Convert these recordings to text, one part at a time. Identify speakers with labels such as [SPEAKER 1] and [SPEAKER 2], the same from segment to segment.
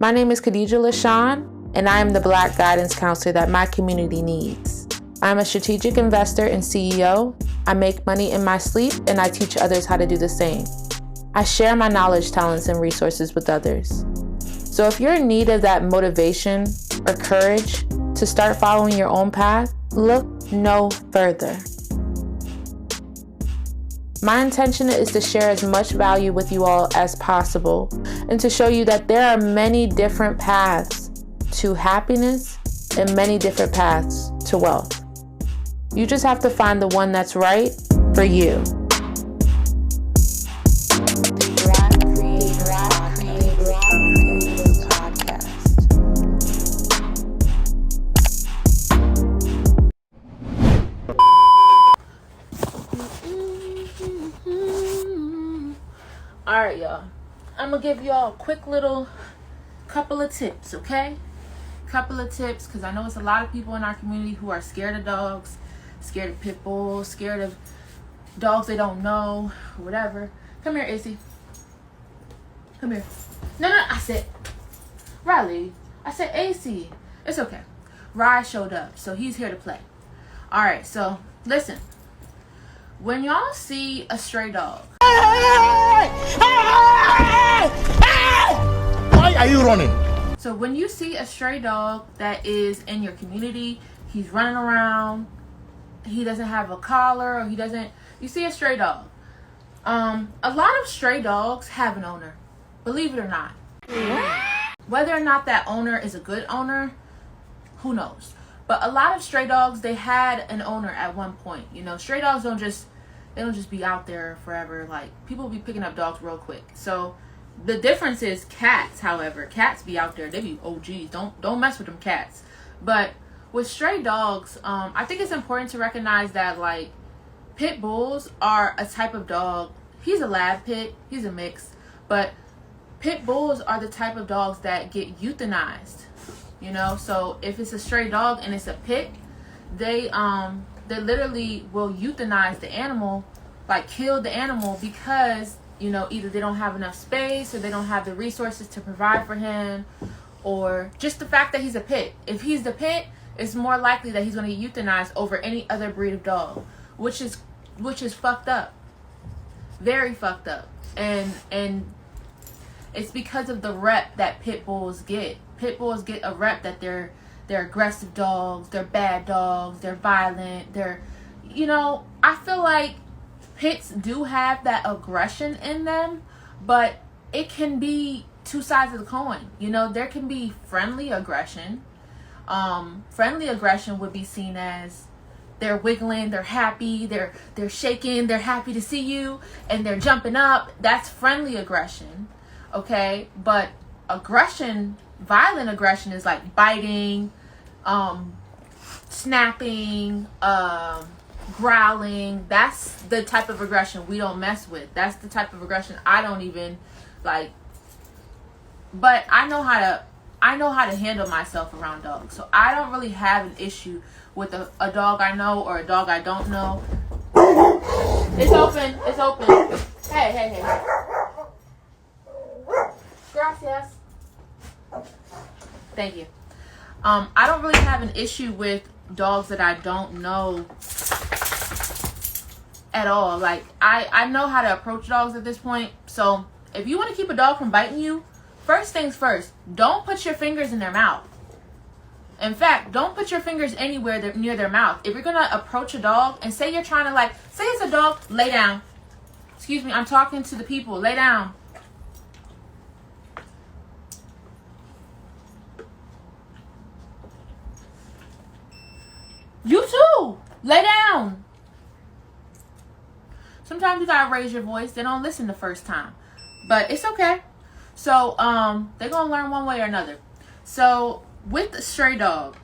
[SPEAKER 1] My name is Khadijah Lashaun, and I am the Black guidance counselor that my community needs. I'm a strategic investor and CEO. I make money in my sleep, and I teach others how to do the same. I share my knowledge, talents, and resources with others. So if you're in need of that motivation or courage to start following your own path, look no further. My intention is to share as much value with you all as possible and to show you that there are many different paths to happiness and many different paths to wealth. You just have to find the one that's right for you. Alright, y'all. I'm going to give y'all a quick little couple of tips, okay? Couple of tips, because I know it's a lot of people in our community who are scared of dogs, scared of pit bulls, scared of dogs they don't know, or whatever. Come here, AC. Come here. No, I said, Riley. I said AC. It's okay. Rye showed up, so he's here to play. Alright, so listen. When y'all see a stray dog,
[SPEAKER 2] why are you running?
[SPEAKER 1] So when you see a stray dog that is in your community, he's running around, he doesn't have a collar, or you see a stray dog. A lot of stray dogs have an owner, believe it or not. Whether or not that owner is a good owner, who knows? But a lot of stray dogs, they had an owner at one point. You know, stray dogs don't just be out there forever. Like, people be picking up dogs real quick. So the difference is cats, however. Cats be out there. They be OGs. Don't mess with them cats. But with stray dogs, I think it's important to recognize that, like, pit bulls are a type of dog. He's a lab pit. He's a mix. But pit bulls are the type of dogs that get euthanized. You know? So if it's a stray dog and it's a pit, they literally will euthanize the animal, like kill the animal, because, you know, either they don't have enough space or they don't have the resources to provide for him, or just the fact that he's a pit. If he's the pit, it's more likely that he's going to get euthanized over any other breed of dog, which is fucked up. Very fucked up. And it's because of the rep that pit bulls get. Pit bulls get a rep that they're aggressive dogs, they're bad dogs, they're violent, you know, I feel like pits do have that aggression in them, but it can be two sides of the coin. You know, there can be friendly aggression. Friendly aggression would be seen as they're wiggling, they're happy, they're shaking, they're happy to see you, and they're jumping up. That's friendly aggression, okay? But violent aggression is like biting, snapping, growling. That's the type of aggression we don't mess with. That's the type of aggression I don't even like. But I know how to handle myself around dogs. So I don't really have an issue with a dog I know or a dog I don't know. It's open. Hey. Gracias. Thank you. I don't really have an issue with dogs that I don't know at all. Like, I know how to approach dogs at this point. So if you want to keep a dog from biting you, first things first, don't put your fingers in their mouth. In fact, don't put your fingers anywhere near their mouth. If you're going to approach a dog and say you're trying to, say it's a dog, lay down. Excuse me, I'm talking to the people. Lay down. You too. Lay down. Sometimes you gotta raise your voice. They don't listen the first time, but it's okay. So they're gonna learn one way or another. So with the stray dog,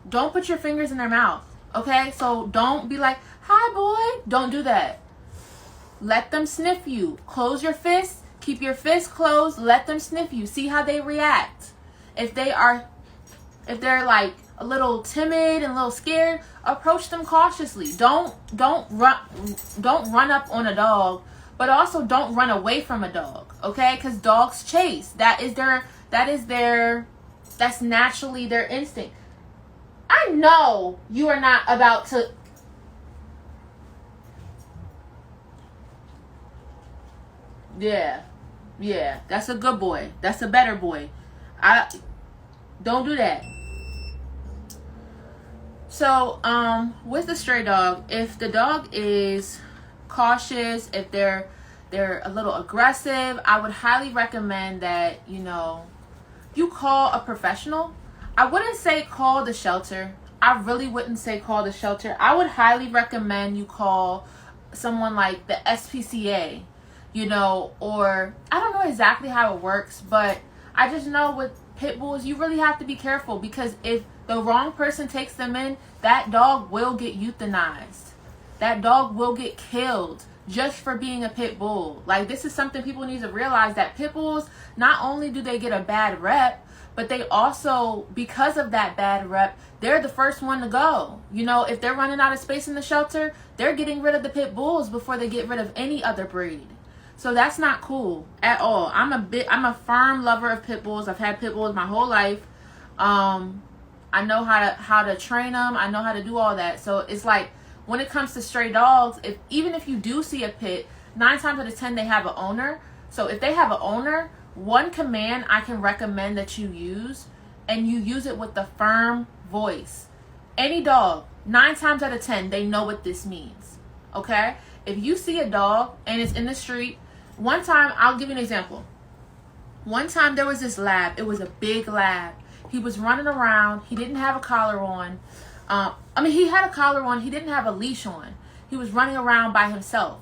[SPEAKER 1] don't put your fingers in their mouth. Okay? So don't be like, "Hi, boy." Don't do that. Let them sniff you. Close your fists. Keep your fists closed. Let them sniff you. See how they react. If they're like a little timid and a little scared, approach them cautiously. Don't run up on a dog, but also don't run away from a dog, okay? Because dogs chase. That is their That's naturally their instinct. I know you are not about to. Yeah. That's a good boy. That's a better boy. Don't do that. So, with the stray dog, if the dog is cautious, if they're a little aggressive, I would highly recommend that, you call a professional. I wouldn't say call the shelter. I really wouldn't say call the shelter. I would highly recommend you call someone like the SPCA, or I don't know exactly how it works, but I just know with pit bulls, you really have to be careful, because if the wrong person takes them in, that dog will get euthanized. That dog will get killed just for being a pit bull. Like, this is something people need to realize, that pit bulls, not only do they get a bad rep, but they also, because of that bad rep, they're the first one to go. If they're running out of space in the shelter, they're getting rid of the pit bulls before they get rid of any other breed. So that's not cool at all. I'm a firm lover of pit bulls. I've had pit bulls my whole life. I know how to train them. I know how to do all that. So it's like, when it comes to stray dogs, even if you do see a pit, 9 times out of 10 they have an owner. So if they have an owner, one command I can recommend that you use, and you use it with the firm voice. Any dog, 9 times out of 10, they know what this means. Okay? If you see a dog and it's in the street, one time, I'll give you an example. One time there was this lab. It was a big lab. He was running around. He didn't have a collar on. He had a collar on. He didn't have a leash on. He was running around by himself.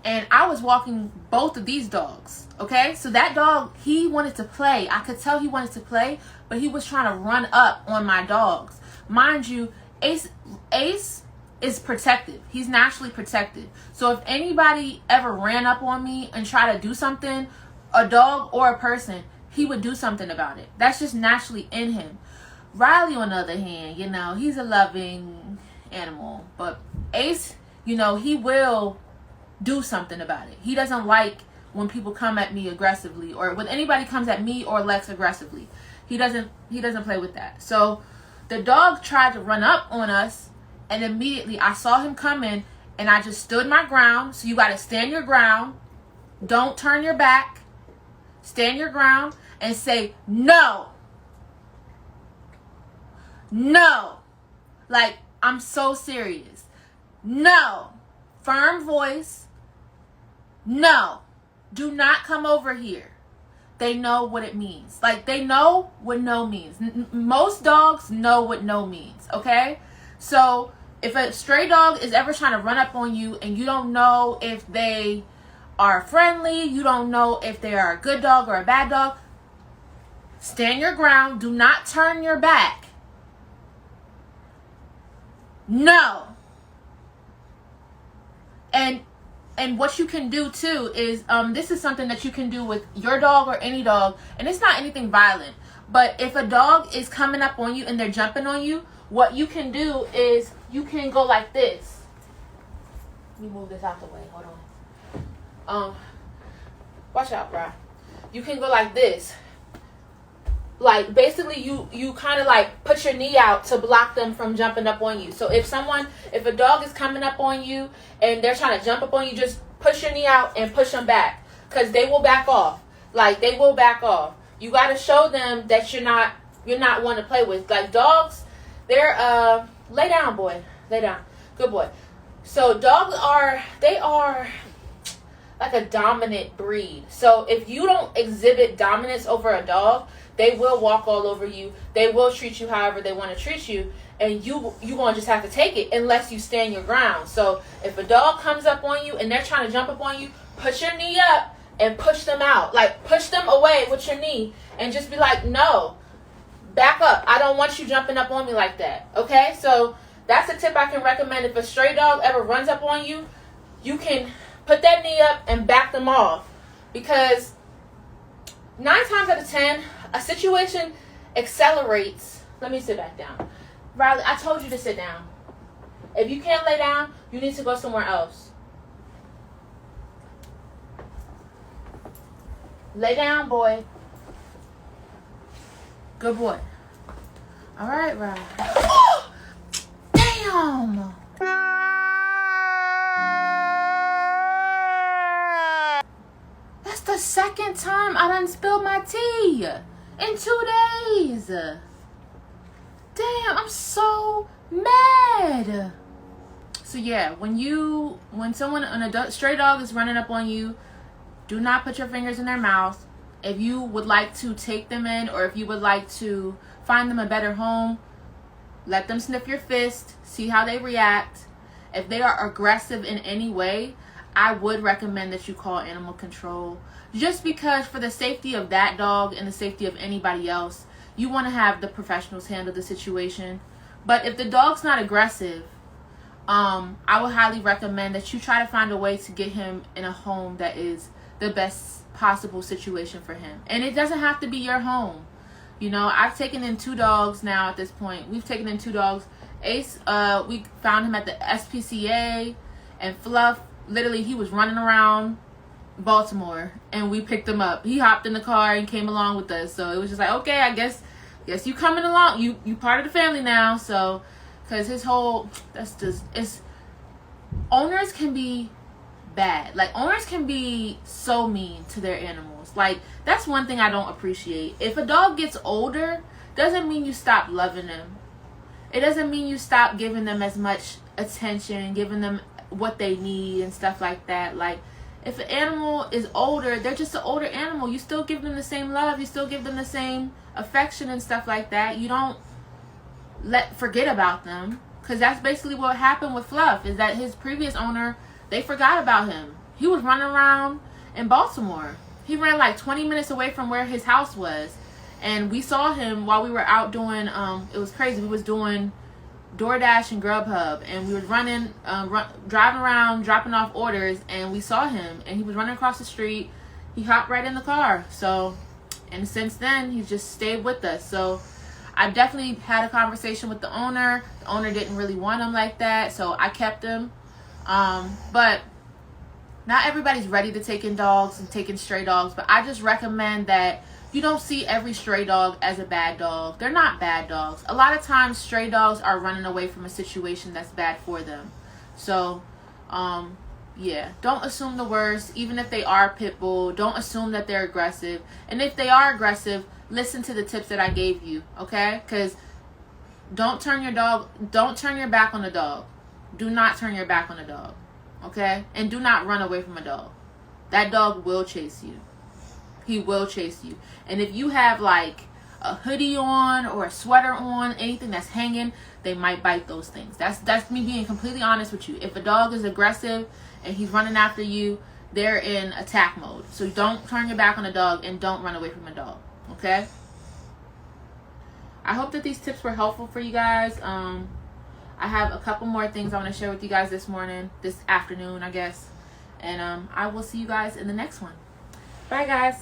[SPEAKER 1] And I was walking both of these dogs. Okay? So that dog, he wanted to play. I could tell he wanted to play, but he was trying to run up on my dogs. Mind you, Ace is protective. He's naturally protective. So if anybody ever ran up on me and tried to do something, a dog or a person, he would do something about it. That's just naturally in him. Riley, on the other hand, he's a loving animal. But Ace, he will do something about it. He doesn't like when people come at me aggressively, or when anybody comes at me or Lex aggressively. He doesn't play with that. So the dog tried to run up on us, and immediately I saw him coming, and I just stood my ground. So you got to stand your ground. Don't turn your back. Stand your ground and say, no. No. Like, I'm so serious. No. Firm voice. No. Do not come over here. They know what it means. Like, they know what no means. Most dogs know what no means, okay? So if a stray dog is ever trying to run up on you and you don't know if they are friendly, you don't know if they are a good dog or a bad dog, stand your ground. Do not turn your back. No. And what you can do too is, this is something that you can do with your dog or any dog, and it's not anything violent. But if a dog is coming up on you and they're jumping on you, what you can do is you can go like this. Let me move this out the way. Hold on. Watch out, bro. You can go like this. Like, basically you kind of like put your knee out to block them from jumping up on you. So if a dog is coming up on you and they're trying to jump up on you, just push your knee out and push them back, because they will back off. Like, they will back off. You got to show them that you're not one to play with. Like, dogs, they're lay down, boy. Lay down. Good boy. So dogs are like a dominant breed. So if you don't exhibit dominance over a dog, they will walk all over you. They will treat you however they want to treat you. And you going to just have to take it unless you stand your ground. So if a dog comes up on you and they're trying to jump up on you, put your knee up and push them out. Like, push them away with your knee and just be like, no, back up. I don't want you jumping up on me like that. Okay? So that's a tip I can recommend. If a stray dog ever runs up on you, you can put that knee up and back them off. Because 9 times out of 10, a situation accelerates. Let me sit back down. Riley, I told you to sit down. If you can't lay down, you need to go somewhere else. Lay down, boy. Good boy. All right, Rod. Oh, damn. That's the second time I done spilled my tea in 2 days. Damn, I'm so mad. So yeah, when an stray dog is running up on you, do not put your fingers in their mouth. If you would like to take them in, or if you would like to find them a better home, let them sniff your fist, see how they react. If they are aggressive in any way, I would recommend that you call animal control. Just because for the safety of that dog and the safety of anybody else, you want to have the professionals handle the situation. But if the dog's not aggressive, I would highly recommend that you try to find a way to get him in a home that is the best possible situation for him. And it doesn't have to be your home. You know, I've taken in 2 dogs now at this point. We've taken in 2 dogs. Ace, we found him at the SPCA, and Fluff, literally, he was running around Baltimore, and we picked him up. He hopped in the car and came along with us. So it was just like, okay, I guess you coming along. You part of the family now. So, because his whole, owners can be bad. Like, owners can be so mean to their animals. Like, that's one thing I don't appreciate. If a dog gets older, doesn't mean you stop loving them. It doesn't mean you stop giving them as much attention, giving them what they need and stuff like that. Like, if an animal is older, they're just an older animal. You still give them the same love. You still give them the same affection and stuff like that. You don't forget about them. Because that's basically what happened with Fluff, is that his previous owner, they forgot about him. He was running around in Baltimore. He ran like 20 minutes away from where his house was. And we saw him while we were out doing, it was crazy. We was doing DoorDash and Grubhub. And we were running, driving around, dropping off orders. And we saw him. And he was running across the street. He hopped right in the car. So, and since then, he's just stayed with us. So, I definitely had a conversation with the owner. The owner didn't really want him like that. So, I kept him. But not everybody's ready to take in dogs and take in stray dogs, but I just recommend that you don't see every stray dog as a bad dog. They're not bad dogs. A lot of times stray dogs are running away from a situation that's bad for them. So, yeah, don't assume the worst. Even if they are pit bull, don't assume that they're aggressive. And if they are aggressive, listen to the tips that I gave you, okay? Because don't turn your back on the dog. Do not turn your back on a dog, okay? And do not run away from a dog. That dog will chase you. He will chase you. And if you have like a hoodie on or a sweater on, anything that's hanging, they might bite those things. That's me being completely honest with you. If a dog is aggressive and he's running after you, they're in attack mode. So don't turn your back on a dog and don't run away from a dog, okay? I hope that these tips were helpful for you guys. I have a couple more things I want to share with you guys this afternoon, I guess. And I will see you guys in the next one. Bye, guys.